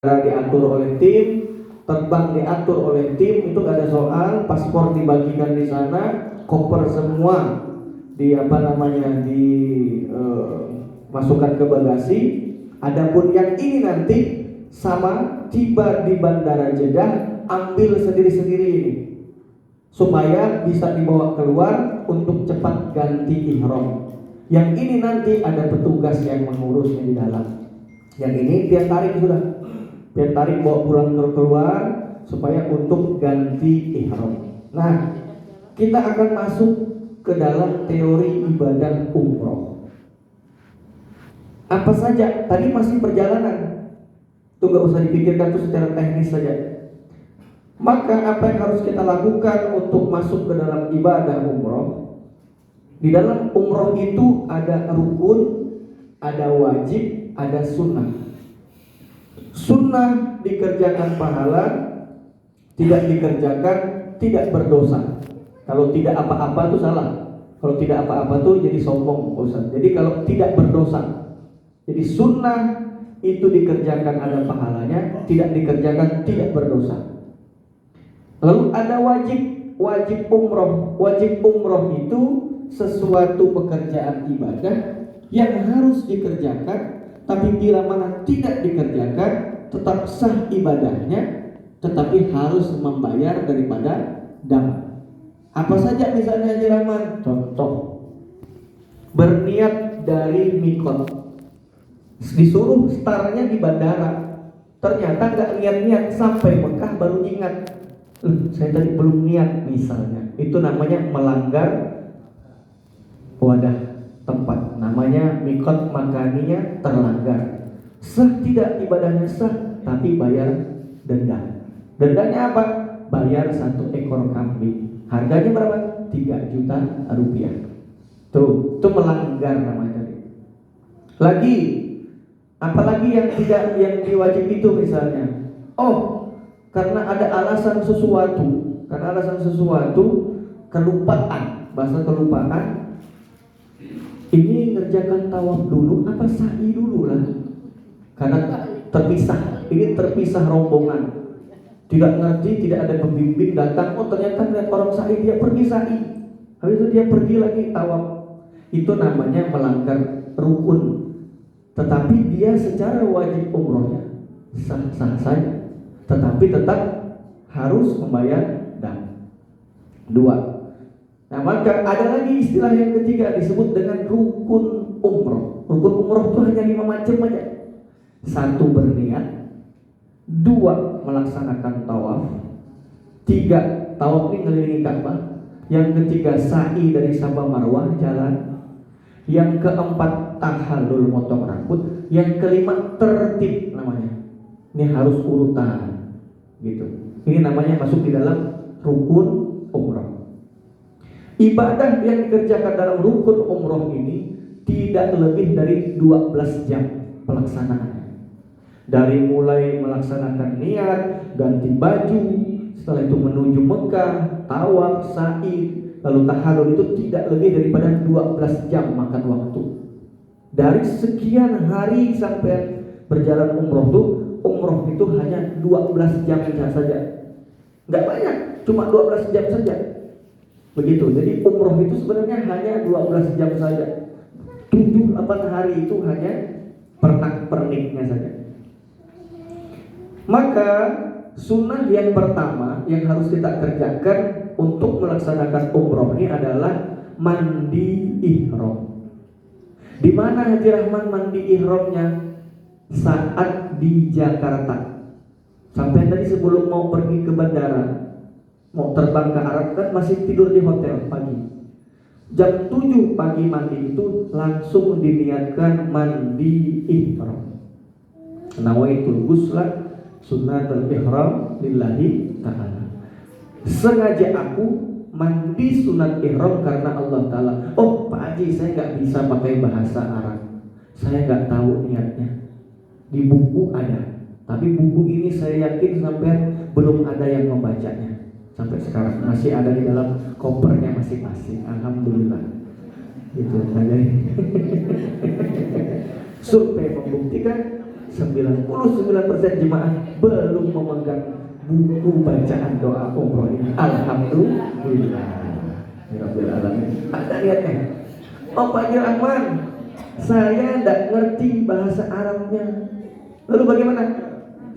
diatur oleh tim, terbang diatur oleh tim, itu gak ada soal. Paspor dibagikan di sana, koper semua masukkan ke bagasi. Adapun yang ini nanti sama, tiba di Bandara Jeddah, ambil sendiri-sendiri ini supaya bisa dibawa keluar untuk cepat ganti ihram. Yang ini nanti ada petugas yang mengurusnya di dalam. Yang ini dia tarik sudah, dia tarik bawa pulang keluar supaya untuk ganti ihram. Nah, kita akan masuk ke dalam teori ibadah umroh. Apa saja? Tadi masih perjalanan, itu gak usah dipikirkan, itu secara teknis saja. Maka apa yang harus kita lakukan untuk masuk ke dalam ibadah umroh? Di dalam umroh itu ada rukun, ada wajib, ada sunnah. Sunnah dikerjakan pahala, tidak dikerjakan tidak berdosa. Kalau tidak apa-apa itu salah. Kalau tidak apa-apa itu jadi sombong, Ustaz. Jadi kalau tidak berdosa. Jadi sunnah itu dikerjakan ada pahalanya, tidak dikerjakan tidak berdosa. Lalu ada wajib umroh. Wajib umroh itu sesuatu pekerjaan ibadah yang harus dikerjakan, tapi bila mana tidak dikerjakan tetap sah ibadahnya, tetapi harus membayar daripada dam. Apa saja misalnya Haji Rahman? Contoh, berniat dari mikot, disuruh startnya di bandara, ternyata nggak niat-niat, sampai Mekah baru ingat, saya tadi belum niat misalnya. Itu namanya melanggar wadah tempat, namanya mikot makaninya terlanggar. Sah tidak ibadahnya? Sah, tapi bayar denda. Dendanya apa? Bayar 1 ekor kambing. Harganya berapa? 3 juta rupiah. Tuh, itu melanggar namanya tadi. Lagi, apalagi yang tidak, yang diwajib itu misalnya, karena ada alasan sesuatu, kelupaan, bahasa kelupaan, ini ngerjakan tawaf dulu apa sa'i dulu lah, karena terpisah rombongan, tidak ngerti, tidak ada pembimbing, datang, ternyata lihat orang sa'i, dia pergi sa'i, habis itu dia pergi lagi tawaf. Itu namanya melanggar rukun, tetapi dia secara wajib umrohnya sah-sah saja, tetapi tetap harus membayar dam. 2. Nah, maka ada lagi istilah yang ketiga disebut dengan rukun umroh. Rukun umroh itu hanya 5 macam aja. 1, berniat. 2, melaksanakan tawaf. 3, tawaf ini ngelilingi Ka'bah. Yang ketiga, sa'i dari Safa Marwah, jalan. Yang keempat, tahallul, motong rambut. Yang kelima, tertib namanya. Ini harus urutan, gitu. Ini namanya masuk di dalam rukun umroh. Ibadah yang dikerjakan dalam rukun umroh ini tidak lebih dari 12 jam pelaksanaannya. Dari mulai melaksanakan niat, ganti baju, setelah itu menuju Mekah, tawaf, sa'i, lalu tahallul, itu tidak lebih daripada 12 jam makan waktu. Dari sekian hari sampai berjalan umroh itu hanya 12 jam saja. Nggak banyak, cuma 12 jam saja. Begitu. Jadi umroh itu sebenarnya hanya 12 jam saja. 7-8 hari itu hanya pernak-perniknya saja. Maka sunnah yang pertama yang harus kita kerjakan untuk melaksanakan umroh ini adalah mandi ihram. Di mana Haji Rahman mandi ihramnya? Saat di Jakarta. Sampai tadi sebelum mau pergi ke bandara, mau terbang ke Arab, kan masih tidur di hotel pagi. Jam 7 pagi mandi itu langsung diniatkan mandi ihram. Nawaitul ghusla sunnatul ihram lillahi ta'ala. Sengaja aku mandi sunat ihram karena Allah Ta'ala. Pak Haji, saya gak bisa pakai bahasa Arab, saya gak tahu niatnya. Di buku ada, tapi buku ini saya yakin sampai belum ada yang membacanya. Sampai sekarang masih ada di dalam kopernya masing-masing. Alhamdulillah. Itu saja. Survei membuktikan 99% jemaah belum memegang buku bacaan doa umroh ini. Alhamdulillah. Rabbil alamin. Ada lihatnya. Oh Pak Rahman, saya tidak ngerti bahasa Arabnya. Lalu bagaimana?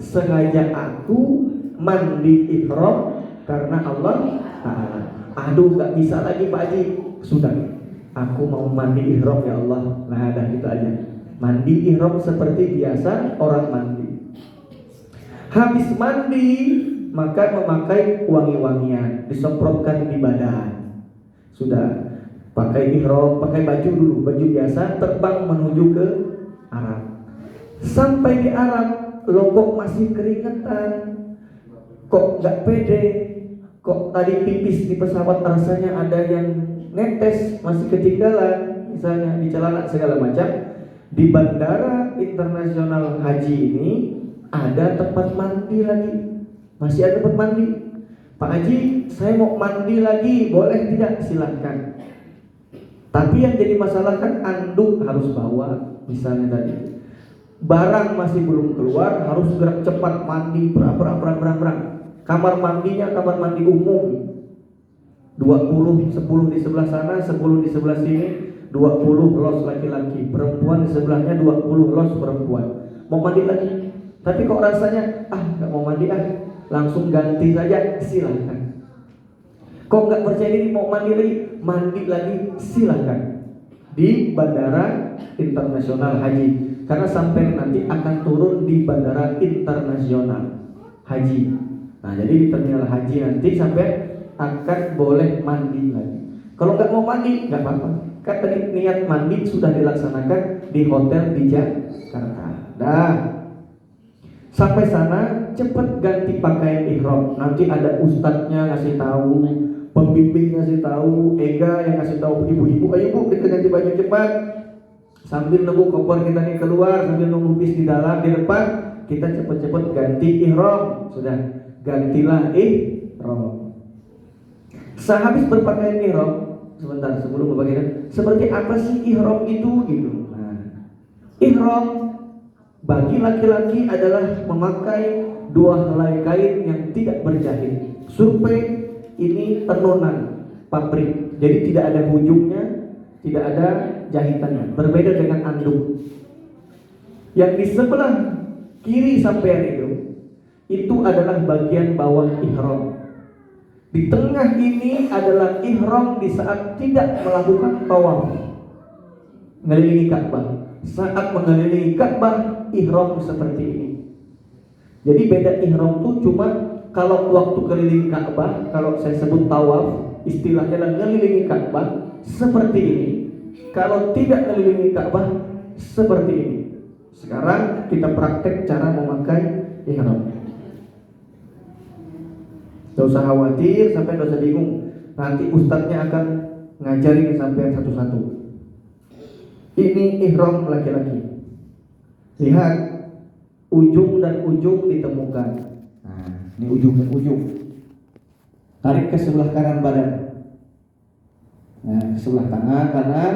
Sengaja aku mandi ihram karena Allah Ta'ala. Aduh, gak bisa lagi Pak Haji. Sudah, aku mau mandi ihram ya Allah. Nah, dah itu aja. Mandi ihram seperti biasa orang mandi. Habis mandi, maka memakai wangi-wangian, disemprotkan di badan. Sudah, pakai ihram, pakai baju dulu, baju biasa, terbang menuju ke Arab. Sampai di Arab, lo kok masih keringetan, kok gak pede, kok tadi pipis di pesawat rasanya ada yang netes, masih ketinggalan, misalnya di celana segala macam. Di Bandara Internasional Haji ini ada tempat mandi lagi, masih ada tempat mandi. Pak Haji, saya mau mandi lagi, boleh tidak? Silahkan. Tapi yang jadi masalah kan anduk harus bawa, misalnya tadi. Barang masih belum keluar, harus gerak cepat mandi, perang. Kamar mandinya kamar mandi umum. 20, 10 di sebelah sana, 10 di sebelah sini, 20 los laki-laki, perempuan di sebelahnya 20 los perempuan. Mau mandi lagi, tapi kok rasanya gak mau mandi langsung ganti saja, silahkan. Kok gak percaya diri mau mandi lagi, silahkan. Di Bandara Internasional Haji, karena sampai nanti akan turun di Bandara Internasional Haji. Nah, jadi di terminal haji nanti sampai akan boleh mandi lagi. Kalau nggak mau mandi, nggak apa-apa. Kan tadi niat mandi sudah dilaksanakan di hotel di Jakarta. Dah. Sampai sana cepet ganti pakaian ihram. Nanti ada ustadznya ngasih tahu, pembimbing ngasih tahu, Ega yang ngasih tahu ibu-ibu, ayo bu kita ganti baju cepat. Sambil nunggu koper kita nih keluar, sambil nunggu bis di dalam, di depan, kita cepet-cepet ganti ihram. Sudah, gantilah ihram. Sehabis berpakaian ihram, sebentar sebelum berpakaian, seperti apa sih ihram itu gitu. Nah, ihram bagi laki-laki adalah memakai 2 helai kain yang tidak berjahit. Survei ini tenunan pabrik, jadi tidak ada ujungnya, tidak ada jahitannya. Berbeda dengan anduk. Yang di sebelah kiri sampean itu adalah bagian bawah ihram. Di tengah ini adalah ihram di saat tidak melakukan tawaf ngelilingi Ka'bah. Saat mengelilingi Ka'bah, ihram seperti ini. Jadi beda ihram itu cuma kalau waktu keliling Ka'bah, kalau saya sebut tawaf, istilahnya adalah ngelilingi Ka'bah seperti ini. Kalau tidak ngelilingi Ka'bah seperti ini. Sekarang kita praktek cara memakai ihram. Tidak usah khawatir, sampai tidak usah bingung. Nanti ustadznya akan ngajarin sampai satu-satu. Ini ihram laki-laki. Lihat, ujung dan ujung ditemukan. Nah, ini ujung dan ujung. Tarik ke sebelah kanan badan. Nah, ke sebelah kanan.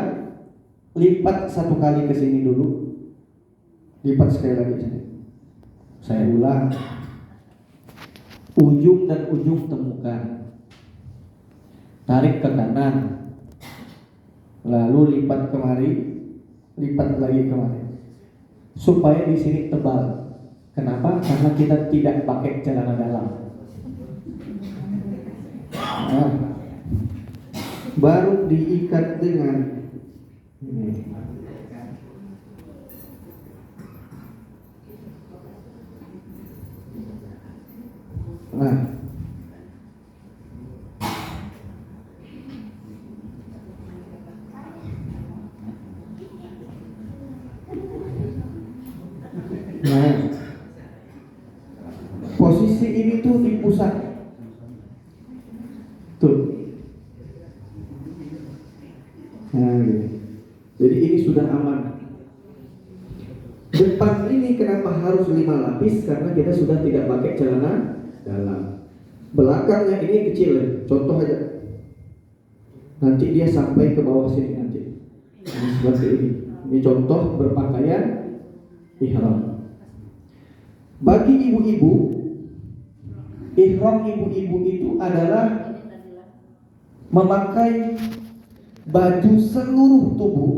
Lipat 1 kali ke sini dulu. Lipat sekali lagi sini. Saya ulang. Ujung dan ujung temukan. Tarik ke kanan. Lalu lipat kemari, lipat lagi kemari. Supaya di sini tebal. Kenapa? Karena kita tidak pakai celana dalam. Nah, baru diikat dengan ini. Nah, posisi ini tuh di pusat. Tuh. Nah, gitu. Jadi ini sudah aman. Depan ini kenapa harus 5 lapis? Karena kita sudah tidak pakai celana dalam. Belakangnya ini kecil ya. Contoh aja. Nanti dia sampai ke bawah sini nanti. Nah, seperti ini. Ini contoh berpakaian ihram. Bagi ibu-ibu, ihram ibu-ibu itu adalah memakai baju seluruh tubuh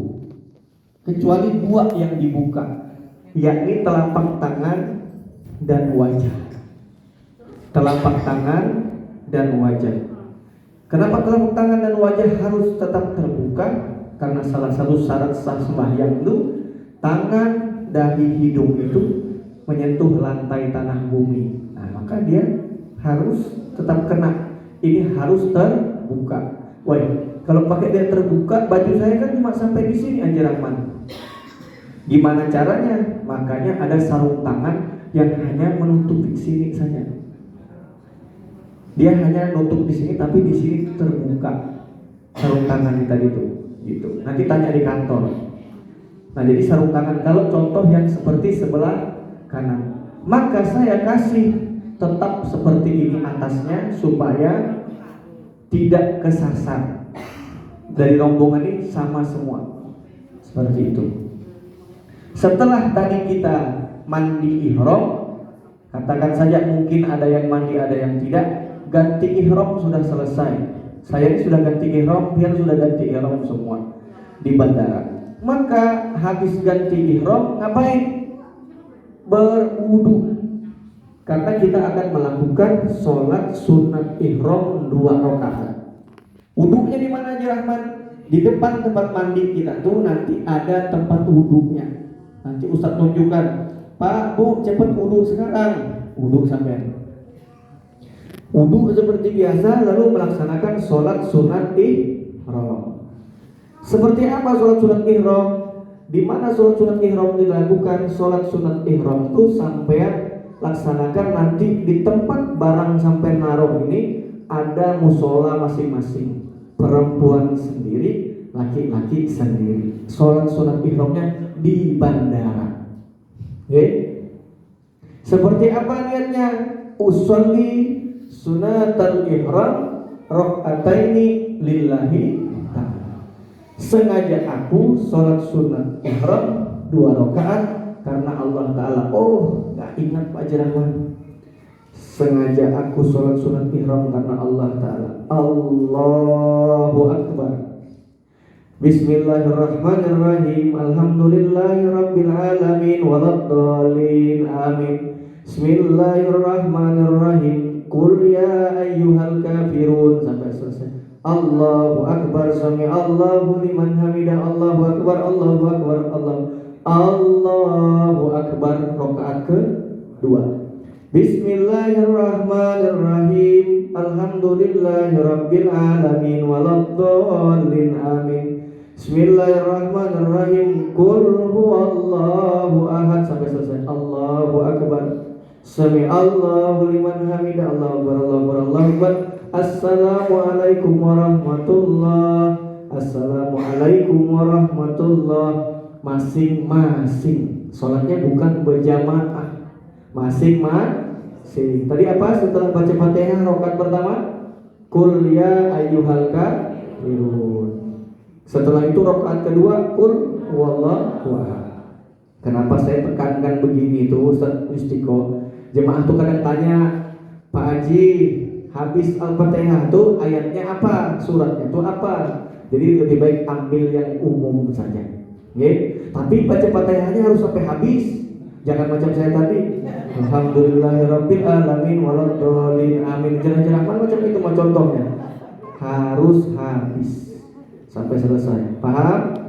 kecuali dua yang dibuka, yakni telapak tangan dan wajah. Telapak tangan dan wajah. Kenapa telapak tangan dan wajah harus tetap terbuka? Karena salah satu syarat sah sembahyang itu tangan, dahi, hidung itu menyentuh lantai tanah bumi. Nah, maka dia harus tetap kena. Ini harus terbuka. Woi, kalau pakai dia terbuka, baju saya kan cuma sampai di sini aja, Rahman. Gimana caranya? Makanya ada sarung tangan yang hanya menutupi sini saja. Dia hanya nutup di sini, tapi di sini terbuka sarung tangan tadi itu. Gitu. Nanti tanya di kantor. Nah, jadi sarung tangan kalau contoh yang seperti sebelah kanan, maka saya kasih tetap seperti ini atasnya supaya tidak kesasar. Dari rombongan ini sama semua. Seperti itu. Setelah tadi kita mandi ihram, katakan saja mungkin ada yang mandi, ada yang tidak, ganti ihram sudah selesai. Saya ini sudah ganti ihram, dia sudah ganti ihram semua di bandara. Maka habis ganti ihram ngapain? Berwudu. Karena kita akan melakukan sholat sunat ihram 2 rakaat. Wudunya di mana aja, Rahman? Di depan tempat mandi kita tuh nanti ada tempat wudunya. Nanti Ustaz tunjukkan, Pak, Bu, cepat wudu sekarang. Wudu sampai. Wudu seperti biasa, lalu melaksanakan sholat sunat ihram. Seperti apa sholat sunat ihram? Di mana sholat sunat ihram dilakukan? Sholat sunat ihram itu sampai laksanakan nanti di tempat barang sampai naruh ini ada musola masing-masing. Perempuan sendiri, laki-laki sendiri. Sholat sunat ihramnya di bandara. Oke? Seperti apa niatnya? Usolli sunatal ihram rakaataini lillahi ta'ala. Sengaja aku sholat sunat ihram 2 rakaat karena Allah Ta'ala. Oh, gak ingat Pak Jerawan. Sengaja aku sholat sunat ihram karena Allah Ta'ala. Allahu Akbar. Bismillahirrahmanirrahim. Alhamdulillahirabbil alamin waladdallin. Amin. Bismillahirrahmanirrahim. Qul ya ayyuhal kafirun sampai selesai. Allahu Akbar. Sami Allahu liman hamidah. Allahu Akbar. Allahu Akbar. Allahu Akbar. Rakaat kedua. Bismillahirrahmanirrahim. Alhamdulillahirabbil alamin waladdallin. Amin. Bismillahirrahmanirrahim. Qul huwallahu ahad sampai selesai. Allahu Akbar. Sami Allahu liman hamidah. Allahu Akbar. Allahu Akbar. Allahu Akbar. Assalamualaikum warahmatullah. Assalamualaikum warahmatullah. Masing-masing. Sholatnya bukan berjamaah. Masing-masing. Tadi apa setelah baca Fatihah rakaat pertama? Qul ya ayyuhal kafirun. Setelah itu rakaat kedua qul huwallahu ahad. Kenapa saya tekankan begini itu Ustaz Istiqo? Jemaah tuh kadang tanya, Pak Haji, habis Al-Fatihah tuh ayatnya apa? Suratnya tuh apa? Jadi lebih baik ambil yang umum saja. Nggih. Tapi baca Fatihahnya harus sampai habis. Jangan macam saya tadi. Alhamdulillahirabbil alamin waladdallin. Amin. Jangan macam itu mah contohnya. Harus habis sampai selesai. Paham?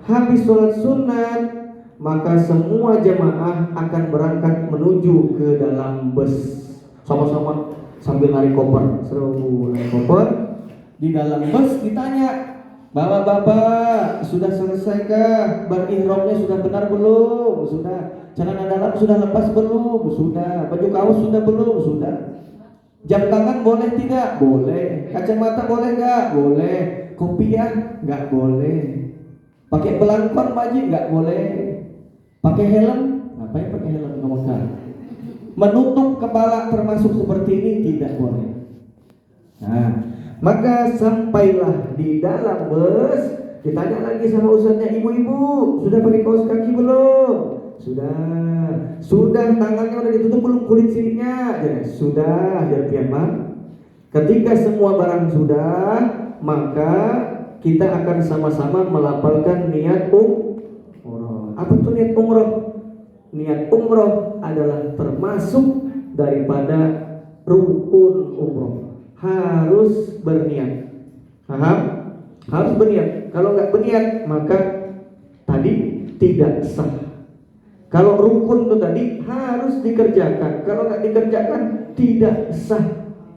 Habis sholat sunat, maka semua jemaah akan berangkat menuju ke dalam bus. Sama-sama sambil narik koper. Seru narik koper. Di dalam bus ditanya, Bapak-bapak, sudah selesaikah? Berihramnya sudah benar belum? Sudah. Celana dalam sudah lepas belum? Sudah. Baju kaos sudah belum? Sudah. Jam tangan boleh tidak? Boleh. Kacamata boleh enggak? Boleh. Kopiah? Enggak boleh. Pakai belangkon Pak Haji? Enggak boleh. Pakai helm? Ngapain pakai helm ngomongkan? Menutup kepala termasuk seperti ini tidak boleh. Nah, maka sampailah di dalam bus. Ditanya lagi sama ustaznya, ibu-ibu sudah pakai kaos kaki belum? Sudah tangannya udah ditutup belum kulit sininya? Sudah, ya Pian. Ketika semua barang sudah, maka kita akan sama-sama melafalkan niat umroh. Apa tuh niat umroh? Niat umroh adalah termasuk daripada rukun umroh. Harus berniat. Paham? Harus berniat. Kalau nggak berniat, maka tadi tidak sah. Kalau rukun itu tadi harus dikerjakan. Kalau nggak dikerjakan, tidak sah.